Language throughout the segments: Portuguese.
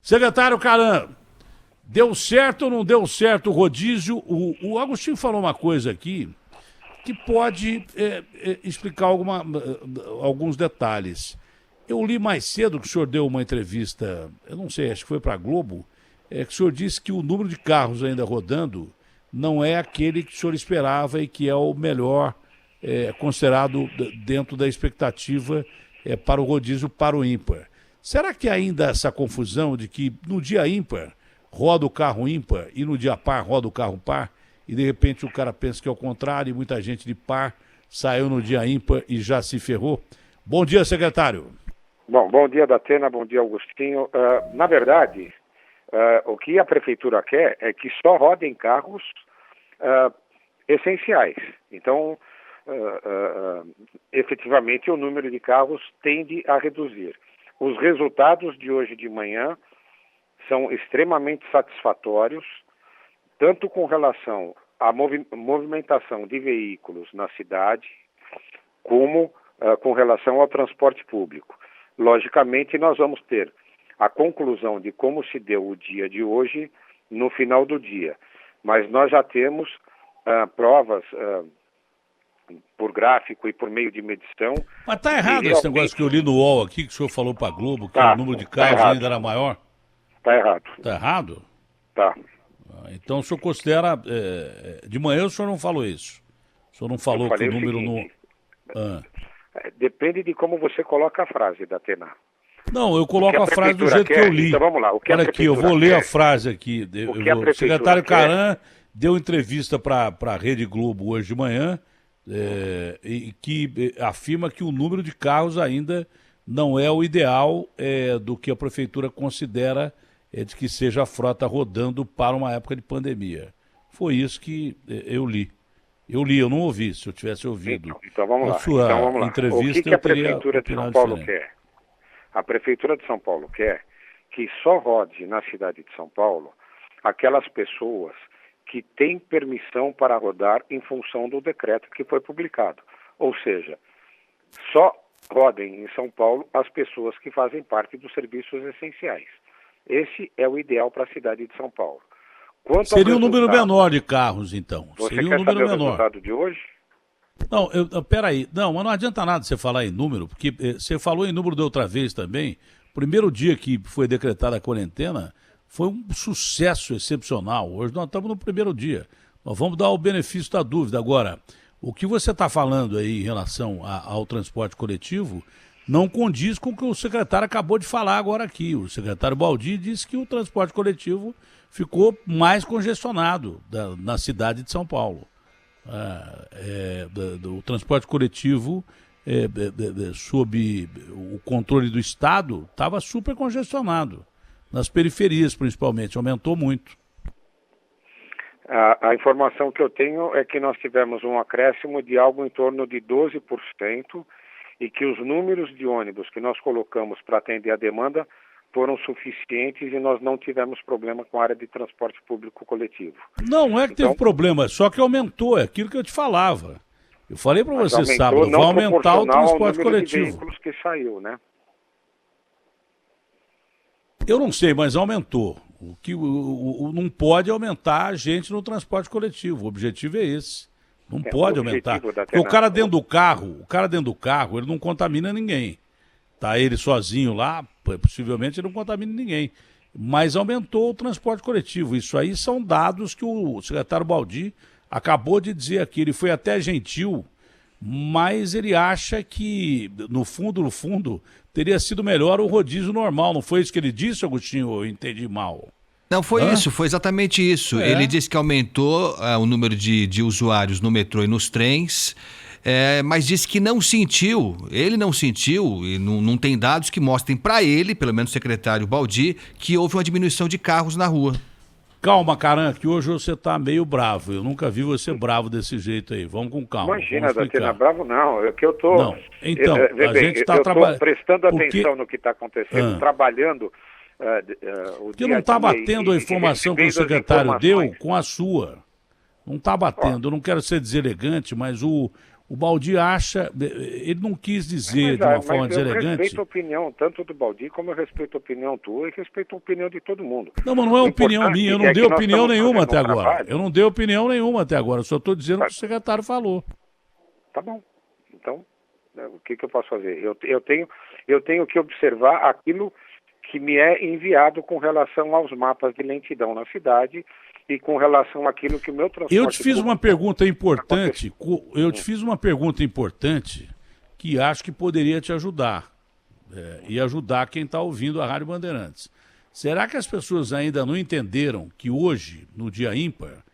Secretário Caran, deu certo ou não deu certo o rodízio? O Agostinho falou uma coisa aqui que pode explicar alguns detalhes. Eu li mais cedo que o senhor deu uma entrevista, eu não sei, acho que foi para a Globo, que o senhor disse que o número de carros ainda rodando não é aquele que o senhor esperava e que é o melhor considerado dentro da expectativa para o rodízio para o ímpar. Será que ainda essa confusão de que no dia ímpar roda o carro ímpar e no dia par roda o carro par e de repente o cara pensa que é o contrário e muita gente de par saiu no dia ímpar e já se ferrou? Bom dia, secretário. Bom dia, Datena, bom dia, Agostinho. Na verdade, o que a prefeitura quer é que só rodem carros essenciais. Então, efetivamente, o número de carros tende a reduzir. Os resultados de hoje de manhã são extremamente satisfatórios, tanto com relação à movimentação de veículos na cidade, como com relação ao transporte público. Logicamente, nós vamos ter a conclusão de como se deu o dia de hoje no final do dia. Mas nós já temos provas por gráfico e por meio de medição. Mas está errado esse negócio que eu li no UOL aqui, que o senhor falou para a Globo, que o número de carros ainda era maior? Está errado. Está errado? Tá. Então o senhor considera... de manhã o senhor não falou isso. O senhor não falou que o número Depende de como você coloca a frase, Datena. Não, eu coloco a frase do jeito que eu li. Então vamos lá. Olha aqui, eu vou ler a frase aqui. O secretário Caran deu entrevista para a Rede Globo hoje de manhã e que afirma que o número de carros ainda não é o ideal do que a prefeitura considera de que seja a frota rodando para uma época de pandemia. Foi isso que eu li. Eu não ouvi. Se eu tivesse ouvido então vamos a sua entrevista, o que a Prefeitura de São Paulo quer? A Prefeitura de São Paulo quer que só rode na cidade de São Paulo aquelas pessoas que têm permissão para rodar em função do decreto que foi publicado. Ou seja, só rodem em São Paulo as pessoas que fazem parte dos serviços essenciais. Esse é o ideal para a cidade de São Paulo. Seria um número menor de carros, então. Você Seria quer um número saber menor. O resultado de hoje? Não, peraí. Não, mas não adianta nada você falar em número, porque você falou em número da outra vez também. Primeiro dia que foi decretada a quarentena foi um sucesso excepcional. Hoje nós estamos no primeiro dia. Nós vamos dar o benefício da dúvida. Agora, o que você está falando aí em relação ao transporte coletivo não condiz com o que o secretário acabou de falar agora aqui. O secretário Baldi disse que o transporte coletivo ficou mais congestionado na cidade de São Paulo. O transporte coletivo, sob o controle do Estado, estava super congestionado. Nas periferias, principalmente, aumentou muito. A informação que eu tenho é que nós tivemos um acréscimo de algo em torno de 12% e que os números de ônibus que nós colocamos para atender a demanda foram suficientes e nós não tivemos problema com a área de transporte público coletivo. Não é que teve problema, só que aumentou, é aquilo que eu te falava. Eu falei para você sábado, vai aumentar o transporte coletivo. De veículos que saiu, né? Eu não sei, mas aumentou. Não pode aumentar a gente no transporte coletivo, o objetivo é esse. Não pode aumentar. Porque o cara dentro do carro, ele não contamina ninguém. Tá ele sozinho lá, possivelmente ele não contamina ninguém. Mas aumentou o transporte coletivo. Isso aí são dados que o secretário Baldi acabou de dizer aqui. Ele foi até gentil, mas ele acha que, no fundo, teria sido melhor o rodízio normal. Não foi isso que ele disse, Agostinho? Eu entendi mal. Não, foi isso, foi exatamente isso. Ele disse que aumentou o número de usuários no metrô e nos trens, mas disse que não sentiu, ele não sentiu, e não tem dados que mostrem para ele, pelo menos o secretário Baldi, que houve uma diminuição de carros na rua. Calma, Caran, que hoje você tá meio bravo. Eu nunca vi você bravo desse jeito aí. Vamos com calma. Imagina, Datena, bravo não. É que eu tô... Não, então, a gente está trabalhando... prestando atenção no que está acontecendo, trabalhando... Porque não está batendo a informação que o secretário deu com a sua. Não está batendo. Eu não quero ser deselegante, mas o O Baldi acha, ele não quis dizer de uma forma deselegante. Eu respeito a opinião tanto do Baldi como eu respeito a opinião tua e respeito a opinião de todo mundo. Não, mas não é opinião minha, eu não dei opinião nenhuma até agora. Eu não dei opinião nenhuma até agora, eu só estou dizendo o que o secretário falou. Tá bom. Então, o que eu posso fazer? Eu tenho que observar aquilo que me é enviado com relação aos mapas de lentidão na cidade e com relação àquilo que o meu transporte... Eu te fiz uma pergunta importante, que acho que poderia te ajudar, e ajudar quem está ouvindo a Rádio Bandeirantes. Será que as pessoas ainda não entenderam que hoje, no dia ímpar,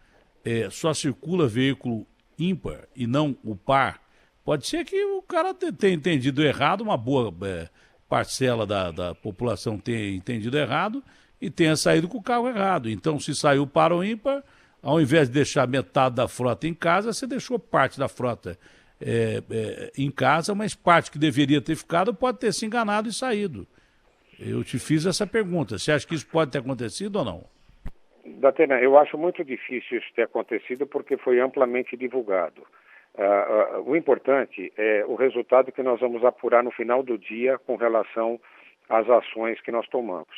só circula veículo ímpar e não o par? Pode ser que o cara tenha entendido errado, uma boa parcela da população tenha entendido errado e tenha saído com o carro errado. Então, se saiu para o ímpar, ao invés de deixar metade da frota em casa, você deixou parte da frota em casa, mas parte que deveria ter ficado pode ter se enganado e saído. Eu te fiz essa pergunta. Você acha que isso pode ter acontecido ou não? Datena, eu acho muito difícil isso ter acontecido porque foi amplamente divulgado. O importante é o resultado que nós vamos apurar no final do dia com relação às ações que nós tomamos.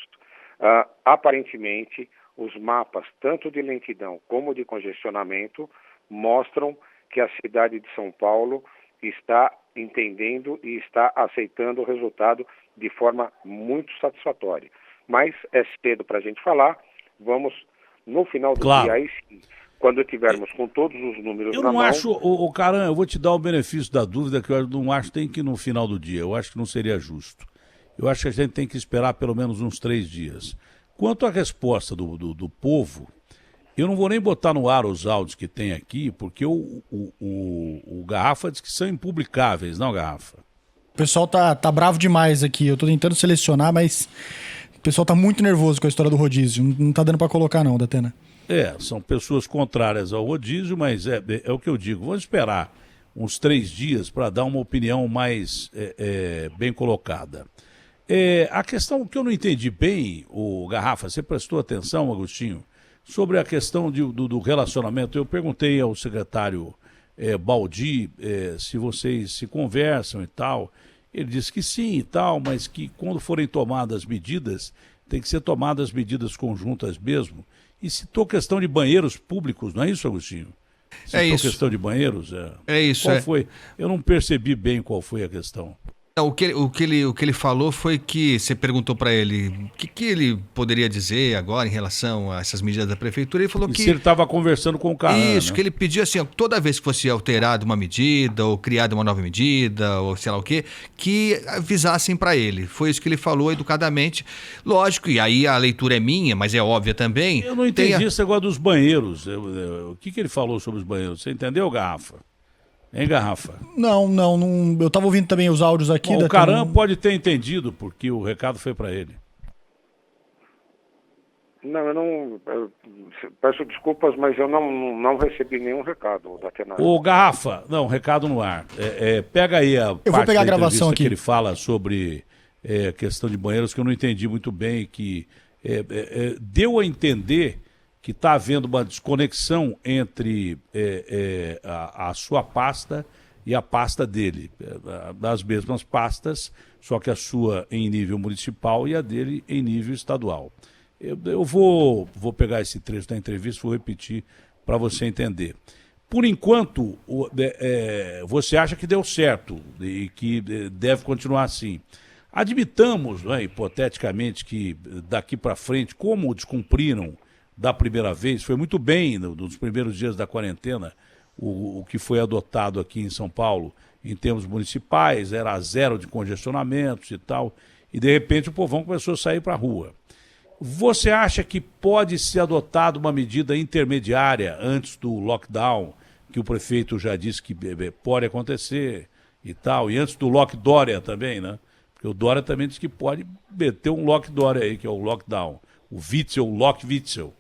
Aparentemente, os mapas, tanto de lentidão como de congestionamento, mostram que a cidade de São Paulo está entendendo e está aceitando o resultado de forma muito satisfatória. Mas é cedo para a gente falar, vamos, no final do dia, aí sim, quando tivermos com todos os números na mão... Eu não acho, Caran, eu vou te dar o benefício da dúvida, que eu não acho que tem que ir no final do dia, eu acho que não seria justo. Eu acho que a gente tem que esperar pelo menos uns 3 dias. Quanto à resposta do povo, eu não vou nem botar no ar os áudios que tem aqui, porque o Garrafa diz que são impublicáveis, não, Garrafa? O pessoal tá bravo demais aqui, eu tô tentando selecionar, mas o pessoal tá muito nervoso com a história do rodízio, não tá dando para colocar não, Datena. São pessoas contrárias ao rodízio, mas é o que eu digo, vamos esperar uns 3 dias para dar uma opinião mais bem colocada. A questão que eu não entendi bem, o Garrafa, você prestou atenção, Agostinho, sobre a questão do relacionamento. Eu perguntei ao secretário Baldi se vocês se conversam e tal. Ele disse que sim e tal, mas que quando forem tomadas medidas, tem que ser tomadas medidas conjuntas mesmo. E citou questão de banheiros públicos, não é isso, Agostinho? Citou isso. Questão de banheiros? É isso. Qual foi? Eu não percebi bem qual foi a questão. O que ele falou foi que você perguntou para ele o que ele poderia dizer agora em relação a essas medidas da prefeitura. Ele falou que se ele estava conversando com o cara. Isso, né? Que ele pediu assim, toda vez que fosse alterada uma medida ou criada uma nova medida ou sei lá o quê, que avisassem para ele. Foi isso que ele falou educadamente. Lógico, e aí a leitura é minha, mas é óbvia também. Eu não entendi esse negócio dos banheiros. O que ele falou sobre os banheiros? Você entendeu, Garrafa? Hein, Garrafa? Não, eu tava ouvindo também os áudios aqui. Bom, o Caran pode ter entendido, porque o recado foi para ele. Não, eu peço desculpas, mas eu não recebi nenhum recado da Tenaz. Ô, Garrafa, não, recado no ar. Pega aí a eu vou pegar a gravação aqui que ele fala sobre a questão de banheiros, que eu não entendi muito bem, que deu a entender que está havendo uma desconexão entre a sua pasta e a pasta dele, das mesmas pastas, só que a sua em nível municipal e a dele em nível estadual. Eu vou pegar esse trecho da entrevista e vou repetir para você entender. Por enquanto, você acha que deu certo e que deve continuar assim. Admitamos, hipoteticamente, que daqui para frente, como descumpriram da primeira vez, foi muito bem nos primeiros dias da quarentena, o que foi adotado aqui em São Paulo, em termos municipais, era 0 de congestionamentos e tal, e de repente o povão começou a sair para a rua. Você acha que pode ser adotada uma medida intermediária antes do lockdown, que o prefeito já disse que pode acontecer e tal, e antes do lock Dória também, né? Porque o Dória também disse que pode meter um lock Dória aí, que é o lockdown, o Witzel, o lock Witzel,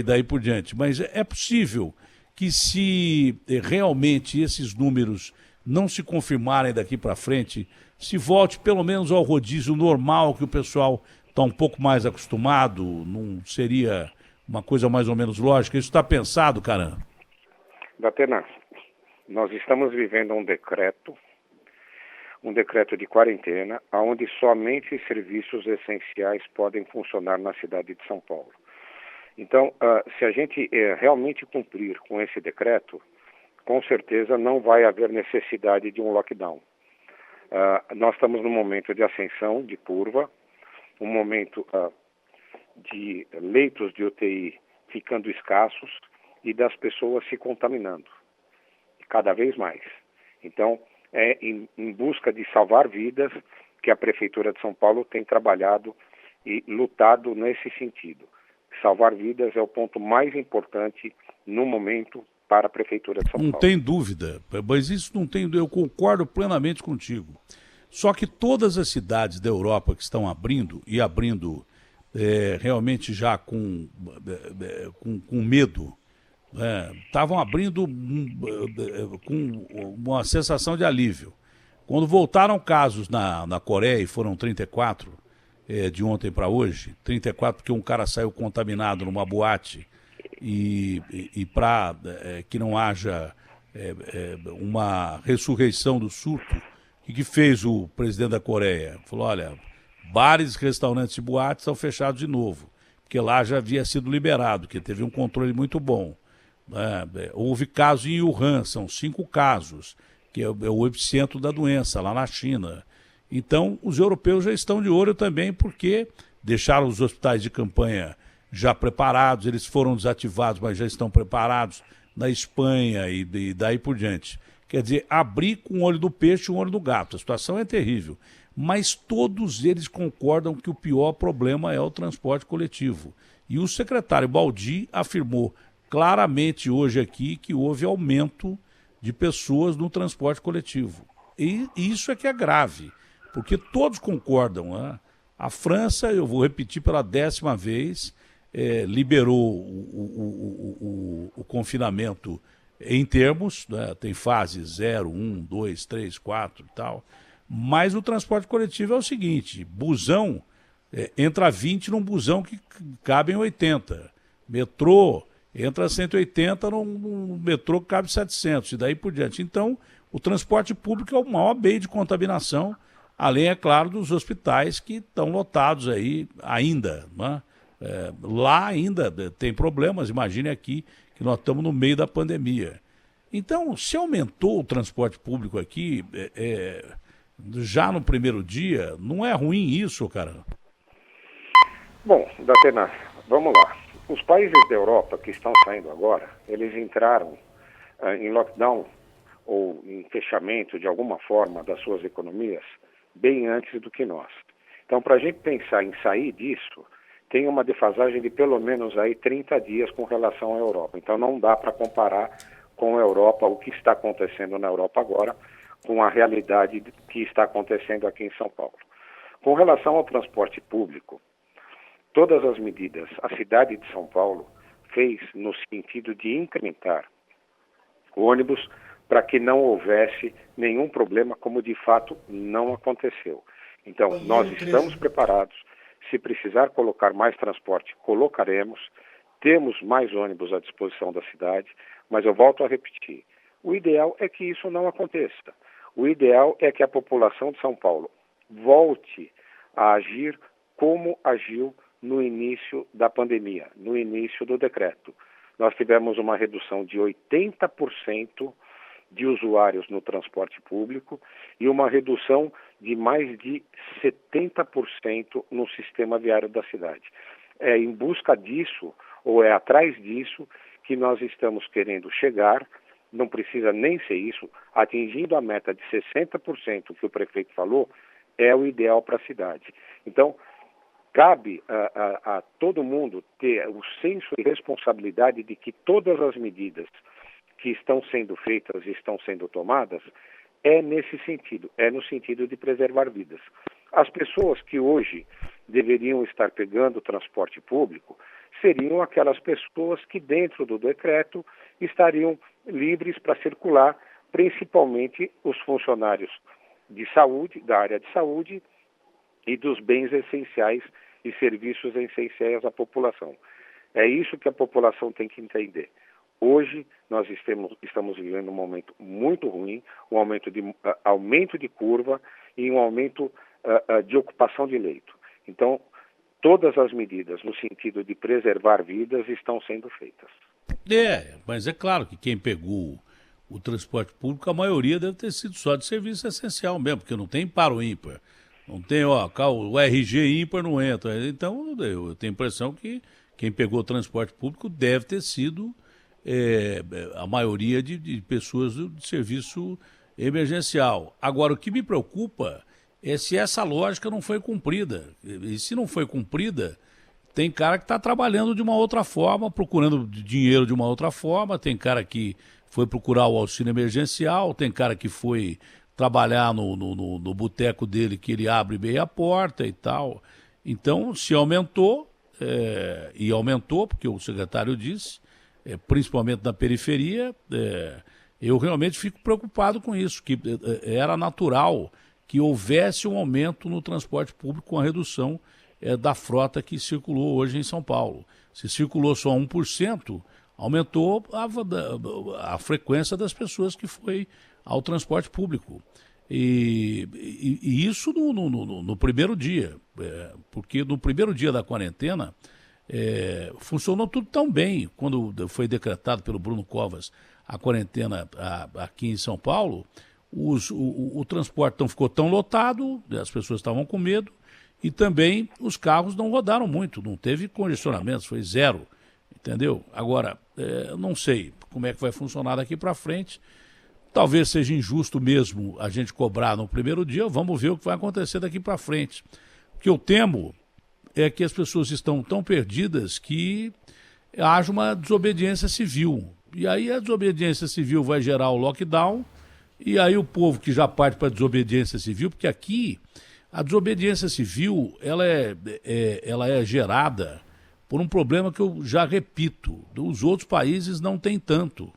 daí por diante. Mas é possível que, se realmente esses números não se confirmarem daqui para frente, se volte pelo menos ao rodízio normal, que o pessoal está um pouco mais acostumado, não seria uma coisa mais ou menos lógica? Isso está pensado, Caran? Datena, Nós estamos vivendo um decreto de quarentena, onde somente serviços essenciais podem funcionar na cidade de São Paulo. Então, se a gente realmente cumprir com esse decreto, com certeza não vai haver necessidade de um lockdown. Nós estamos num momento de ascensão, de curva, um momento de leitos de UTI ficando escassos e das pessoas se contaminando, cada vez mais. Então, é em busca de salvar vidas que a Prefeitura de São Paulo tem trabalhado e lutado nesse sentido. Salvar vidas é o ponto mais importante no momento para a Prefeitura de São Paulo. Não tem dúvida, mas isso não tem, eu concordo plenamente contigo. Só que todas as cidades da Europa que estão abrindo, e abrindo realmente já com medo, estavam abrindo com uma sensação de alívio. Quando voltaram casos na Coreia, e foram 34, de ontem para hoje, 34 porque um cara saiu contaminado numa boate, e para que não haja uma ressurreição do surto, o que fez o presidente da Coreia? Falou, olha, bares, restaurantes e boates estão fechados de novo, porque lá já havia sido liberado, que teve um controle muito bom. Houve casos em Wuhan, são 5 casos, que é o epicentro da doença, lá na China. Então, os europeus já estão de olho também, porque deixaram os hospitais de campanha já preparados, eles foram desativados, mas já estão preparados na Espanha e daí por diante. Quer dizer, abrir com o olho do peixe e o olho do gato. A situação é terrível. Mas todos eles concordam que o pior problema é o transporte coletivo. E o secretário Baldi afirmou claramente hoje aqui que houve aumento de pessoas no transporte coletivo. E isso é que é grave, porque todos concordam, né? A França, eu vou repetir pela 10ª vez, liberou o confinamento em termos, né? Tem fase 0, 1, 2, 3, 4 e tal, mas o transporte coletivo é o seguinte, busão, entra 20 num busão que cabem 80, metrô, entra 180 num metrô que cabe 700 e daí por diante. Então, o transporte público é o maior meio de contaminação, além, é claro, dos hospitais que estão lotados aí ainda, né? Lá ainda tem problemas, imagine aqui que nós estamos no meio da pandemia. Então, se aumentou o transporte público aqui, já no primeiro dia, não é ruim isso, cara? Bom, Datena, vamos lá. Os países da Europa que estão saindo agora, eles entraram em lockdown ou em fechamento de alguma forma das suas economias bem antes do que nós. Então, para a gente pensar em sair disso, tem uma defasagem de pelo menos aí 30 dias com relação à Europa. Então, não dá para comparar com a Europa, o que está acontecendo na Europa agora, com a realidade que está acontecendo aqui em São Paulo. Com relação ao transporte público, todas as medidas a cidade de São Paulo fez no sentido de incrementar o ônibus para que não houvesse nenhum problema, como de fato não aconteceu. Então, nós estamos preparados. Se precisar colocar mais transporte, colocaremos. Temos mais ônibus à disposição da cidade, mas eu volto a repetir. O ideal é que isso não aconteça. O ideal é que a população de São Paulo volte a agir como agiu no início da pandemia, no início do decreto. Nós tivemos uma redução de 80% de usuários no transporte público e uma redução de mais de 70% no sistema viário da cidade. É em busca disso, ou é atrás disso, que nós estamos querendo chegar, não precisa nem ser isso, atingindo a meta de 60% que o prefeito falou, é o ideal para a cidade. Então, cabe a todo mundo ter o senso e responsabilidade de que todas as medidas que estão sendo feitas e estão sendo tomadas é nesse sentido, é no sentido de preservar vidas. As pessoas que hoje deveriam estar pegando o transporte público seriam aquelas pessoas que dentro do decreto estariam livres para circular, principalmente os funcionários de saúde, da área de saúde e dos bens essenciais e serviços essenciais à população. É isso que a população tem que entender. Hoje nós estamos vivendo um momento muito ruim, um aumento de curva e um aumento de ocupação de leito. Então, todas as medidas no sentido de preservar vidas estão sendo feitas. Mas é claro que quem pegou o transporte público, a maioria deve ter sido só de serviço essencial mesmo, porque não tem par ou ímpar. Não tem, o RG ímpar não entra. Então, eu tenho a impressão que quem pegou o transporte público deve ter sido a maioria de pessoas de serviço emergencial. Agora, o que me preocupa é se essa lógica não foi cumprida. E se não foi cumprida, tem cara que está trabalhando de uma outra forma, procurando dinheiro de uma outra forma, tem cara que foi procurar o auxílio emergencial, tem cara que foi trabalhar no boteco dele, que ele abre bem a porta e tal. Então, se aumentou, e aumentou, porque o secretário disse, principalmente na periferia, eu realmente fico preocupado com isso, que era natural que houvesse um aumento no transporte público com a redução da frota que circulou hoje em São Paulo. Se circulou só 1%, aumentou a frequência das pessoas que foi ao transporte público. E isso no primeiro dia, porque no primeiro dia da quarentena funcionou tudo tão bem. Quando foi decretado pelo Bruno Covas a quarentena aqui em São Paulo, o transporte não ficou tão lotado, as pessoas estavam com medo, e também os carros não rodaram muito, não teve congestionamentos, foi zero, entendeu? Agora, não sei como é que vai funcionar daqui para frente. Talvez seja injusto mesmo a gente cobrar no primeiro dia, vamos ver o que vai acontecer daqui para frente. O que eu temo é que as pessoas estão tão perdidas que haja uma desobediência civil. E aí a desobediência civil vai gerar o lockdown, e aí o povo que já parte para a desobediência civil, porque aqui a desobediência civil ela é gerada por um problema que eu já repito, os outros países não tem tanto,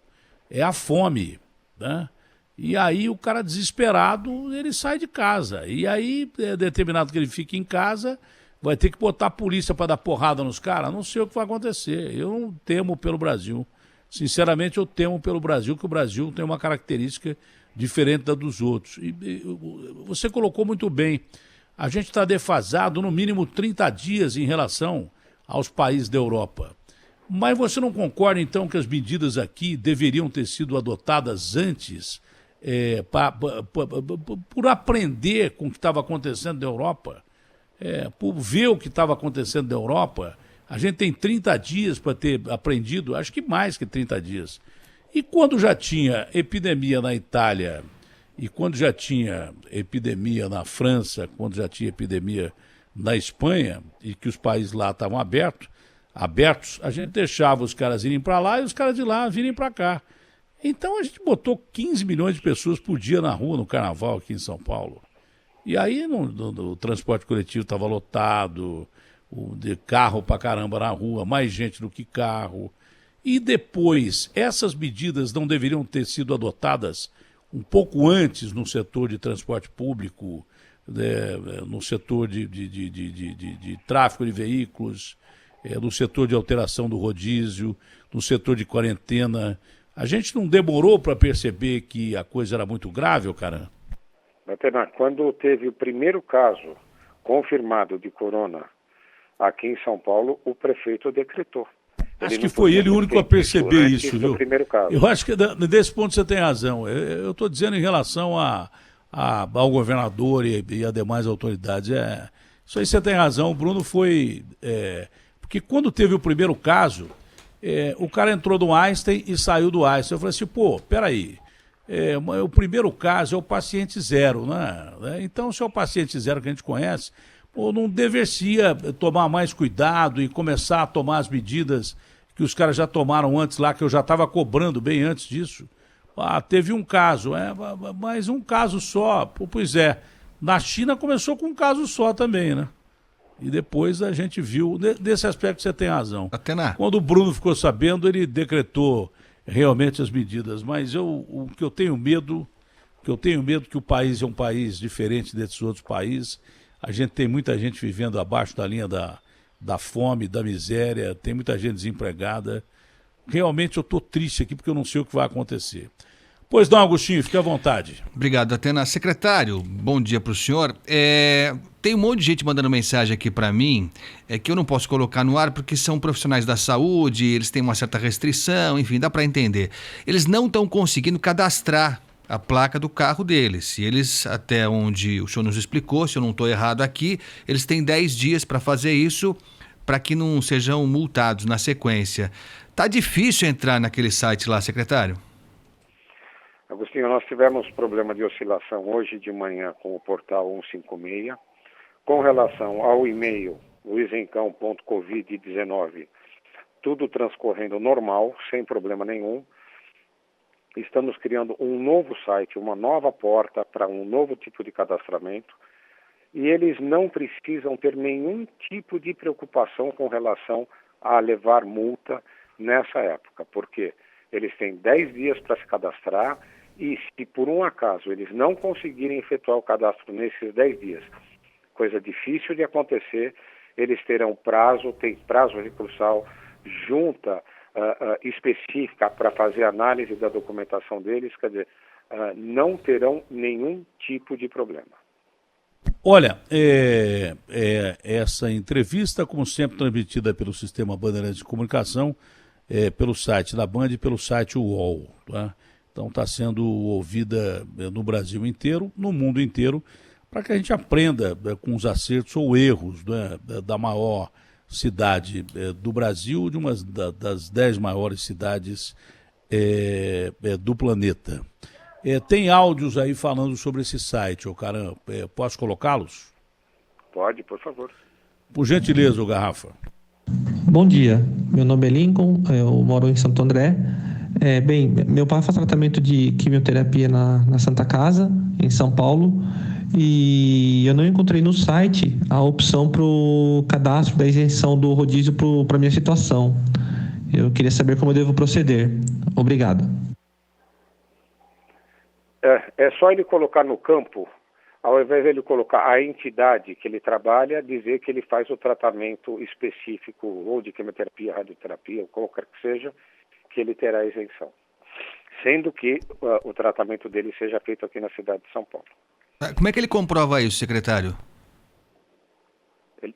é a fome, né? E aí o cara desesperado, ele sai de casa, e aí é determinado que ele fique em casa, vai ter que botar a polícia para dar porrada nos caras, não sei o que vai acontecer. Eu não temo pelo Brasil, sinceramente eu temo pelo Brasil, que o Brasil tem uma característica diferente da dos outros. E você colocou muito bem, a gente está defasado no mínimo 30 dias em relação aos países da Europa. Mas você não concorda, então, que as medidas aqui deveriam ter sido adotadas antes, por aprender com o que estava acontecendo na Europa, por ver o que estava acontecendo na Europa? A gente tem 30 dias para ter aprendido, acho que mais que 30 dias. E quando já tinha epidemia na Itália, e quando já tinha epidemia na França, quando já tinha epidemia na Espanha, e que os países lá estavam abertos, a gente deixava os caras irem para lá e os caras de lá virem para cá. Então a gente botou 15 milhões de pessoas por dia na rua no carnaval aqui em São Paulo. E aí o transporte coletivo estava lotado, de carro para caramba na rua, mais gente do que carro. E depois, essas medidas não deveriam ter sido adotadas um pouco antes no setor de transporte público, no setor de tráfego de veículos, no setor de alteração do rodízio, no setor de quarentena. A gente não demorou para perceber que a coisa era muito grave, cara? Batenar, quando teve o primeiro caso confirmado de corona aqui em São Paulo, o prefeito decretou. Acho que foi ele o único a perceber isso, viu? Caso. Eu acho que desse ponto você tem razão. Eu estou dizendo em relação ao governador e a demais autoridades. Isso aí você tem razão. O Bruno foi... porque quando teve o primeiro caso, o cara entrou do Einstein e saiu do Einstein. Eu falei assim, peraí. O primeiro caso é o paciente zero, né? Então, se é o paciente zero que a gente conhece, não deveria tomar mais cuidado e começar a tomar as medidas que os caras já tomaram antes lá, que eu já estava cobrando bem antes disso. Teve um caso, mas um caso só. Pois na China começou com um caso só também, né? E depois a gente viu, nesse aspecto você tem razão. Quando o Bruno ficou sabendo, ele decretou realmente as medidas, mas o que eu tenho medo, que o país é um país diferente desses outros países. A gente tem muita gente vivendo abaixo da linha da fome, da miséria, tem muita gente desempregada. realmente eu estou triste aqui porque eu não sei o que vai acontecer. Pois não, Agostinho, fique à vontade. Obrigado, Atena. Secretário, bom dia para o senhor. Tem um monte de gente mandando mensagem aqui para mim, que eu não posso colocar no ar porque são profissionais da saúde, eles têm uma certa restrição, enfim, dá para entender. Eles não estão conseguindo cadastrar a placa do carro deles. E eles, até onde o senhor nos explicou, se eu não estou errado aqui, eles têm 10 dias para fazer isso, para que não sejam multados na sequência. Tá difícil entrar naquele site lá, secretário? Agostinho, nós tivemos problema de oscilação hoje de manhã com o portal 156. Com relação ao e-mail luizencão.covid19, tudo transcorrendo normal, sem problema nenhum. Estamos criando um novo site, uma nova porta para um novo tipo de cadastramento. E eles não precisam ter nenhum tipo de preocupação com relação a levar multa nessa época, porque eles têm 10 dias para se cadastrar. E se por um acaso eles não conseguirem efetuar o cadastro nesses 10 dias, coisa difícil de acontecer, eles terão prazo, tem prazo recursal, junta específica para fazer análise da documentação deles, quer dizer, não terão nenhum tipo de problema. Olha, essa entrevista, como sempre, transmitida pelo Sistema Bandeirantes de Comunicação, pelo site da Band e pelo site UOL, tá? Então está sendo ouvida no Brasil inteiro, no mundo inteiro, para que a gente aprenda com os acertos ou erros, né, da maior cidade do Brasil, de uma das 10 maiores cidades do planeta. Tem áudios aí falando sobre esse site, Caram. Posso colocá-los? Pode, por favor. Por gentileza, Garrafa. Bom dia, meu nome é Lincoln, eu moro em Santo André. Meu pai faz tratamento de quimioterapia na Santa Casa, em São Paulo, e eu não encontrei no site a opção para o cadastro da isenção do rodízio para a minha situação. Eu queria saber como eu devo proceder. Obrigado. É só ele colocar no campo, ao invés de ele colocar a entidade que ele trabalha, dizer que ele faz o tratamento específico, ou de quimioterapia, radioterapia, ou qualquer que seja, que ele terá isenção. Sendo que o tratamento dele seja feito aqui na cidade de São Paulo. Como é que ele comprova isso, secretário?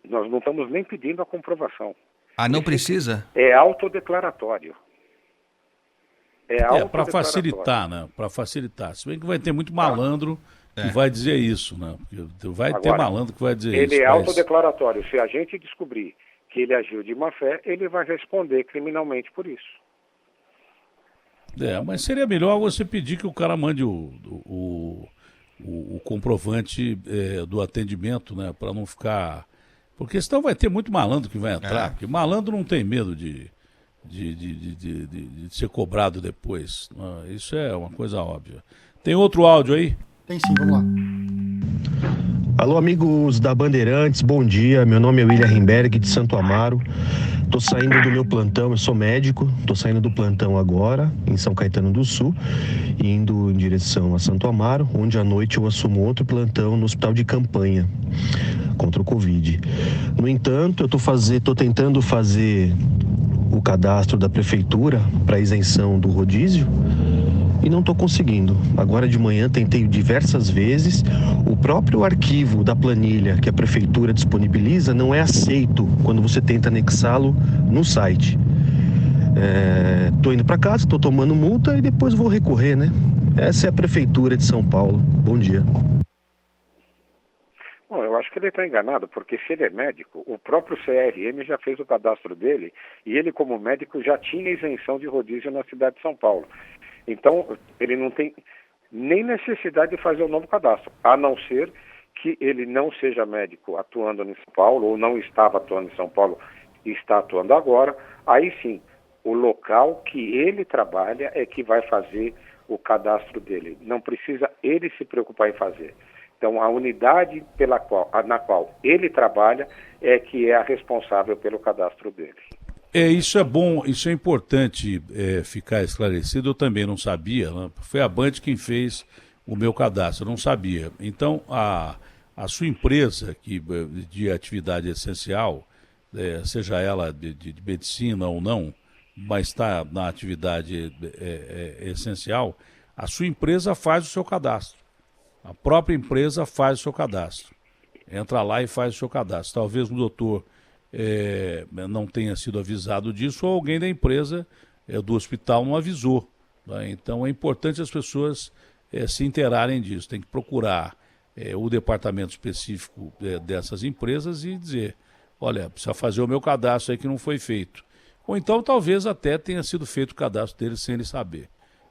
Nós não estamos nem pedindo a comprovação. Não precisa? É autodeclaratório. Para facilitar, né? Para facilitar. Se bem que vai ter muito malandro que vai dizer isso, né? Vai ter malandro que vai dizer isso. Ele é autodeclaratório. Se a gente descobrir que ele agiu de má fé, ele vai responder criminalmente por isso. Mas seria melhor você pedir que o cara mande o comprovante do atendimento, né? Para não ficar... Porque senão vai ter muito malandro que vai entrar. Porque malandro não tem medo de ser cobrado depois. Isso é uma coisa óbvia. Tem outro áudio aí? Tem sim, vamos lá. Alô, amigos da Bandeirantes, bom dia. Meu nome é William Rimberg, de Santo Amaro. Tô saindo do meu plantão, eu sou médico, tô saindo do plantão agora, em São Caetano do Sul, indo em direção a Santo Amaro, onde à noite eu assumo outro plantão no hospital de campanha contra o Covid. No entanto, eu tô tentando fazer o cadastro da prefeitura para isenção do rodízio e não estou conseguindo. Agora de manhã tentei diversas vezes, o próprio arquivo da planilha que a prefeitura disponibiliza não é aceito quando você tenta anexá-lo no site. Estou indo para casa, estou tomando multa e depois vou recorrer, né? Essa é a prefeitura de São Paulo. Bom dia. Bom, eu acho que ele está enganado, porque se ele é médico, o próprio CRM já fez o cadastro dele e ele, como médico, já tinha isenção de rodízio na cidade de São Paulo. Então, ele não tem nem necessidade de fazer o novo cadastro, a não ser que ele não seja médico atuando em São Paulo, ou não estava atuando em São Paulo e está atuando agora. Aí sim, o local que ele trabalha é que vai fazer o cadastro dele. Não precisa ele se preocupar em fazer. Então, a unidade na qual ele trabalha é que é a responsável pelo cadastro dele. Isso é bom, isso é importante ficar esclarecido. Eu também não sabia, né? Foi a Band quem fez o meu cadastro, eu não sabia. Então, a sua empresa de atividade essencial, seja ela de medicina ou não, mas está na atividade essencial, a sua empresa faz o seu cadastro. A própria empresa faz o seu cadastro. Entra lá e faz o seu cadastro. Talvez o doutor não tenha sido avisado disso, ou alguém da empresa, do hospital, não avisou. Né? Então é importante as pessoas se inteirarem disso. Tem que procurar o departamento específico dessas empresas e dizer, olha, precisa fazer o meu cadastro aí que não foi feito. Ou então talvez até tenha sido feito o cadastro dele sem ele saber.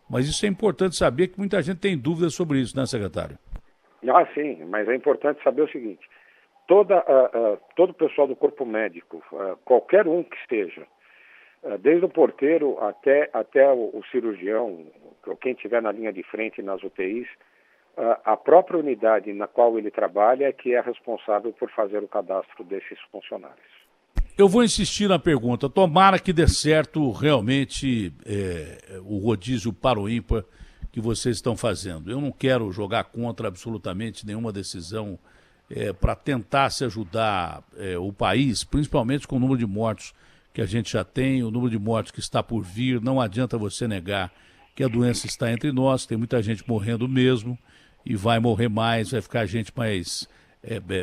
Mas isso é importante saber, que muita gente tem dúvidas sobre isso, né, secretário? Ah, sim, mas é importante saber o seguinte, todo o pessoal do corpo médico, qualquer um que esteja, desde o porteiro até o cirurgião, quem estiver na linha de frente nas UTIs, a própria unidade na qual ele trabalha é que é responsável por fazer o cadastro desses funcionários. Eu vou insistir na pergunta. Tomara que dê certo realmente o rodízio para o ímpar que vocês estão fazendo. Eu não quero jogar contra absolutamente nenhuma decisão para tentar se ajudar o país, principalmente com o número de mortos que a gente já tem, o número de mortos que está por vir. Não adianta você negar que a doença está entre nós, tem muita gente morrendo mesmo, e vai morrer mais, vai ficar gente mais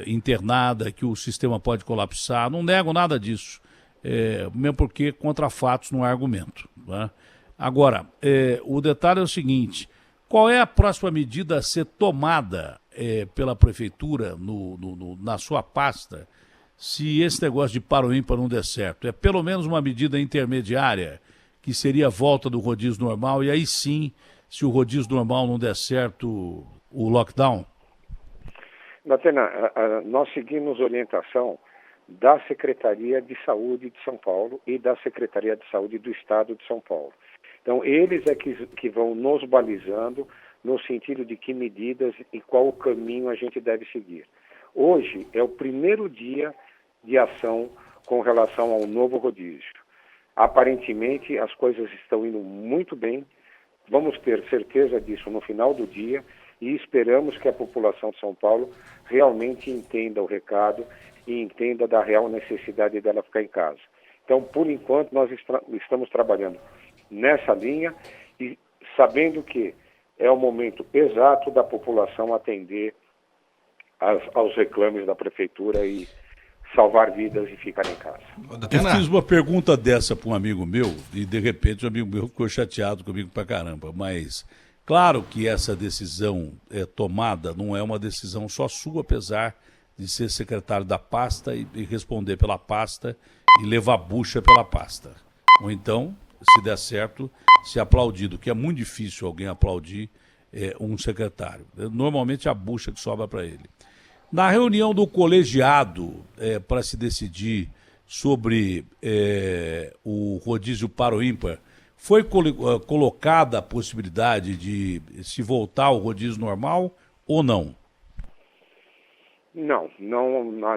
internada, que o sistema pode colapsar. Não nego nada disso, mesmo porque contra fatos não há argumento. Né? Agora, o detalhe é o seguinte, qual é a próxima medida a ser tomada pela prefeitura na sua pasta, se esse negócio de para o ímpar não der certo? É pelo menos uma medida intermediária, que seria a volta do rodízio normal, e aí sim, se o rodízio normal não der certo, o lockdown? Datena, nós seguimos orientação da Secretaria de Saúde de São Paulo e da Secretaria de Saúde do Estado de São Paulo. Então, eles é que vão nos balizando no sentido de que medidas e qual o caminho a gente deve seguir. Hoje é o primeiro dia de ação com relação ao novo rodízio. Aparentemente, as coisas estão indo muito bem, vamos ter certeza disso no final do dia e esperamos que a população de São Paulo realmente entenda o recado e entenda da real necessidade dela ficar em casa. Então, por enquanto, nós estamos trabalhando nessa linha e sabendo que é o momento exato da população atender aos reclames da prefeitura e salvar vidas e ficar em casa. Eu fiz uma pergunta dessa para um amigo meu e de repente o amigo meu ficou chateado comigo pra caramba, mas claro que essa decisão tomada não é uma decisão só sua, apesar de ser secretário da pasta e responder pela pasta e levar bucha pela pasta. Ou então, se der certo, ser aplaudido, que é muito difícil alguém aplaudir um secretário. Normalmente a bucha que sobra para ele. Na reunião do colegiado para se decidir sobre o rodízio para o ímpar, foi colocada a possibilidade de se voltar ao rodízio normal ou não? Não.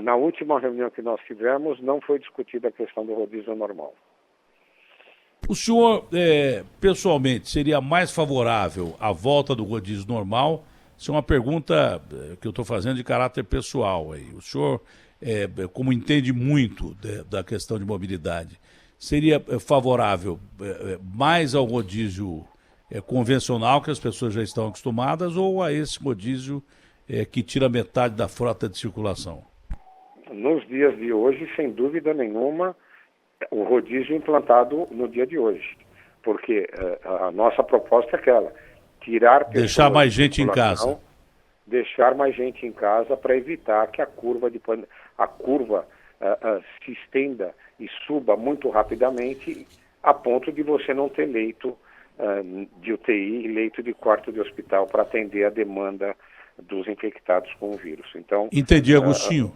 Na última reunião que nós tivemos, não foi discutida a questão do rodízio normal. O senhor, pessoalmente, seria mais favorável à volta do rodízio normal? Isso é uma pergunta que eu estou fazendo de caráter pessoal aí. O senhor, como entende muito da questão de mobilidade, seria favorável mais ao rodízio convencional, que as pessoas já estão acostumadas, ou a esse rodízio que tira metade da frota de circulação? Nos dias de hoje, sem dúvida nenhuma, o rodízio implantado no dia de hoje. Porque a nossa proposta é aquela, tirar pessoas... Deixar mais gente em casa. Deixar mais gente em casa para evitar que a curva se estenda e suba muito rapidamente a ponto de você não ter leito de UTI e leito de quarto de hospital para atender a demanda dos infectados com o vírus. Então, entendi, Agostinho.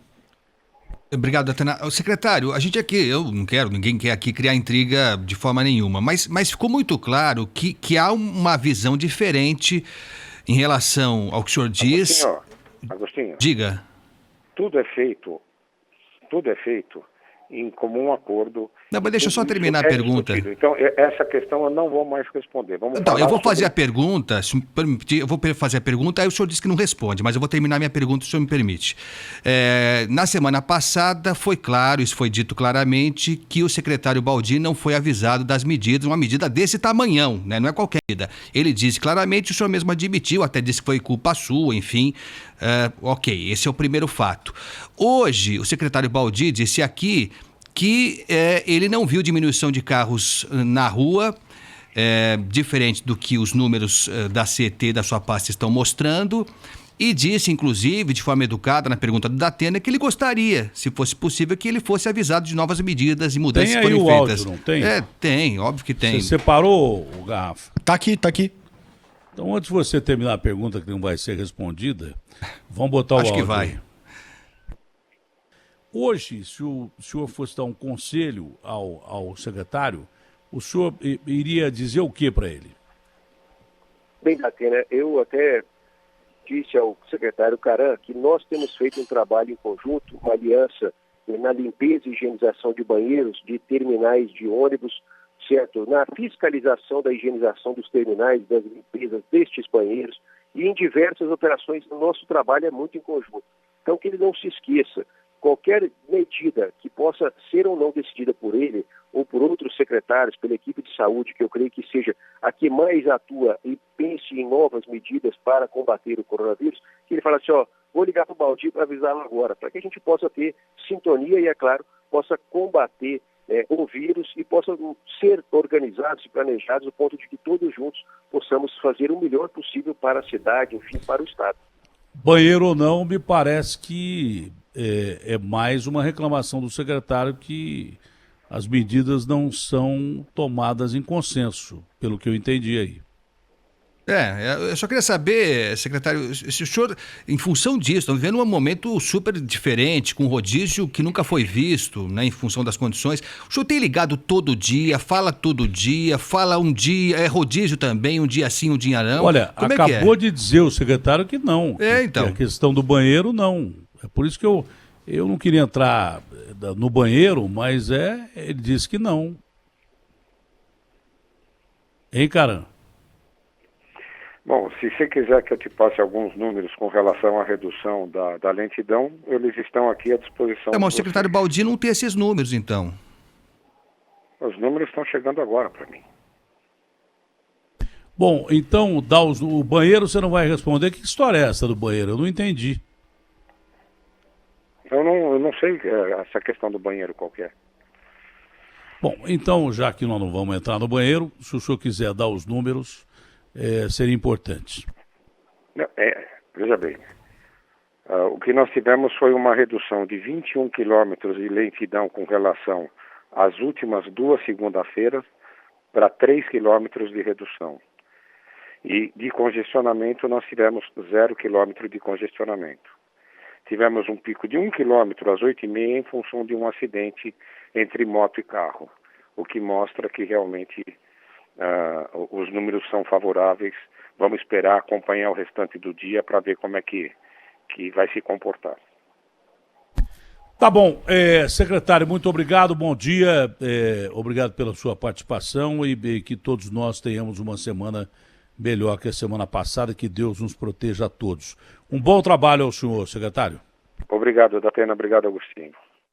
Obrigado, Datena. Secretário, a gente aqui, ninguém quer aqui criar intriga de forma nenhuma, mas ficou muito claro que há uma visão diferente em relação ao que o senhor diz. Agostinho, diga. Tudo é feito em comum acordo. Não, mas deixa eu só terminar a pergunta. Discutido. Então, essa questão eu não vou mais responder. Então, eu vou fazer a pergunta, se me permitir, eu vou fazer a pergunta, aí o senhor disse que não responde, mas eu vou terminar minha pergunta, se o senhor me permite. Na semana passada, foi claro, isso foi dito claramente, que o secretário Baldin não foi avisado das medidas, uma medida desse tamanhão, né? Não é qualquer medida. Ele disse claramente, o senhor mesmo admitiu, até disse que foi culpa sua, enfim. Ok, esse é o primeiro fato. Hoje, o secretário Baldin disse aqui que ele não viu diminuição de carros na rua, diferente do que os números da CET e da sua pasta estão mostrando, e disse, inclusive, de forma educada, na pergunta do Datena, que ele gostaria, se fosse possível, que ele fosse avisado de novas medidas e mudanças tem que forem aí o feitas. áudio, não tem? Tem, óbvio que tem. Você separou o Garrafa? Tá aqui. Então, antes de você terminar a pergunta que não vai ser respondida, vamos botar o áudio. Acho que vai. Aí. Hoje, se o senhor fosse dar um conselho ao secretário, o senhor iria dizer o que para ele? Bem, Datena, eu até disse ao secretário Caran que nós temos feito um trabalho em conjunto, uma aliança na limpeza e higienização de banheiros, de terminais de ônibus, certo? Na fiscalização da higienização dos terminais, das limpezas destes banheiros e em diversas operações. O nosso trabalho é muito em conjunto. Então, que ele não se esqueça, qualquer medida que possa ser ou não decidida por ele ou por outros secretários, pela equipe de saúde, que eu creio que seja a que mais atua e pense em novas medidas para combater o coronavírus, que ele fala assim, vou ligar para o Baldin para avisá-lo agora, para que a gente possa ter sintonia e, é claro, possa combater o vírus e possam ser organizados e planejados, ao ponto de que todos juntos possamos fazer o melhor possível para a cidade, enfim, para o Estado. Banheiro ou não, me parece que é mais uma reclamação do secretário que as medidas não são tomadas em consenso, pelo que eu entendi aí. Eu só queria saber, secretário, se o senhor, em função disso, estamos vivendo um momento super diferente, com rodízio que nunca foi visto, né, em função das condições. O senhor tem ligado todo dia, fala um dia, é rodízio também, um dia sim, um dia não? Olha, como acabou de dizer o secretário que não. Então. Que a questão do banheiro, não. É por isso que eu não queria entrar no banheiro, mas ele disse que não. Hein, Caran? Bom, se você quiser que eu te passe alguns números com relação à redução da lentidão, eles estão aqui à disposição. Mas o secretário Baldin não tem esses números, então. Os números estão chegando agora para mim. Bom, então, o banheiro você não vai responder. Que história é essa do banheiro? Eu não entendi. Eu não sei essa questão do banheiro qualquer. Bom, então, já que nós não vamos entrar no banheiro, se o senhor quiser dar os números, seria importante. Veja bem, o que nós tivemos foi uma redução de 21 quilômetros de lentidão com relação às últimas 2 segunda-feiras para 3 quilômetros de redução. E de congestionamento nós tivemos 0 quilômetro de congestionamento. Tivemos um pico de 1 quilômetro às 8h30 em função de um acidente entre moto e carro, o que mostra que realmente os números são favoráveis. Vamos esperar acompanhar o restante do dia para ver como é que vai se comportar. Tá bom. Secretário, muito obrigado, bom dia. Obrigado pela sua participação e que todos nós tenhamos uma semana melhor que a semana passada, que Deus nos proteja a todos. Um bom trabalho ao senhor, secretário. Obrigado, Datena. Obrigado, Agostinho.